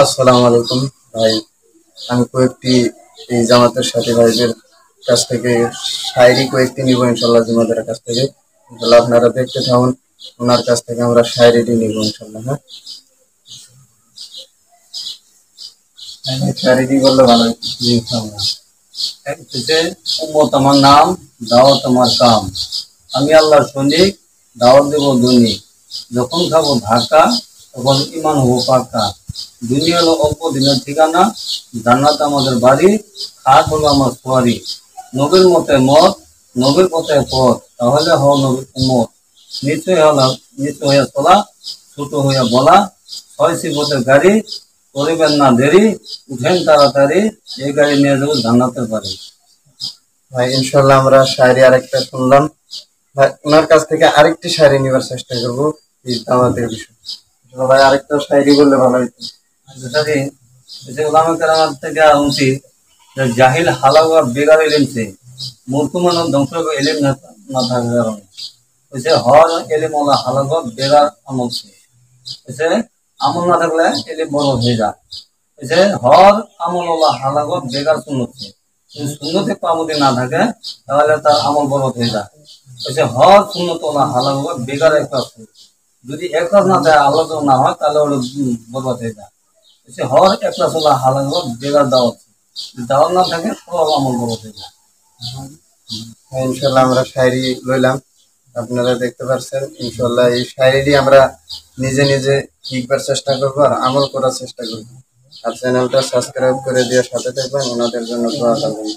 আসসালামু আলাইকুম ভাই। আমি কয়েকটি এই জামাতের সাথী ভাইদের কাছ থেকে শায়রি কয়েকটি নিব ইনশাল্লাহ, জিমাদের কাছ থেকে। ইনশাল্লাহ আপনারা দেখতে থাকুন, ওনার কাছ থেকে আমরা শায়রিটি নিব ইনশাল্লাহ। হ্যাঁ, শায়রিটি বললে ভালো হতো। জি ইনশাল্লাহ। হচ্ছে উম্মত আমার নাম, দাওয়াত আমার কাম। আমি আল্লাহর সৈনিক, দাওয়াত দেব দৈনিক। যখন খাবো ধাক্কা, তখন ইমান হবো পাক্কা। দুনিয়া হলো অল্প দিনের ঠিকানা, জান্নাত আমাদের বাড়ি, খাট হলো আমার সোয়ারি। নবীর মতে মত, নবীর পথে পথ, তাহলে হও নবীর উম্মত। নিশ্চয় হলাম, নিশ্চয় হইয়া চলা, ছোট হইয়া বলা, ছয় সিফতের গাড়ি, করিবেন না দেরি, উঠেন তাড়াতাড়ি, এই গাড়ি নিয়ে যাবো জান্নাতের বাড়ি। ভাই ইনশাল্লাহ আমরা শায়রি আরেকটা শুনলাম। ভাই ওনার কাছ থেকে আরেকটি শায়রি নেবার চেষ্টা করবো এই দাওয়াতের বিষয়ে। ভাই আরেকটা শায়রি বললে ভালো হইতো। শায়রি যে ওলামা কেরামের থেকে উঠি, যে জাহিল হালাওয়া বেগার এলেমছে, মূর্খ মানব ধ্বংস হবে এলেম না থাকার কারণে। হচ্ছে হর এলেম ওলা হালাওয়া বেগার আমলছে। হচ্ছে আমল না থাকলে এলেম বড় হয়ে যায়। হচ্ছে হর আমল ওলা হালাওয়া বেগার শুনছে, শূন্যতে পামতি না থাকে তাহলে তার আমল বরবাদ হয়ে যায়। হচ্ছে হর শূন্যত না হালাল বেকার একটা, যদি একটা না দেয় আল্লাহ না হয় তাহলে ওটা বরবাদ হয়ে যায়। হচ্ছে হর একটা চলা হালাল বেকার দাওয়াত, দাওয়াত না থাকে সব আমল বরবাদ হয়ে যায়। ইনশাল্লাহ আমরা শায়রি লইলাম, আপনারা দেখতে পাচ্ছেন। ইনশাল্লাহ এই শায়রি আমরা নিজে নিজে লিখবার চেষ্টা করবো আর আমল করার চেষ্টা করবো। আর চ্যানেলটা সাবস্ক্রাইব করে দিয়ে সাথে থাকবেন, ওনাদের জন্য দোয়া করবেন।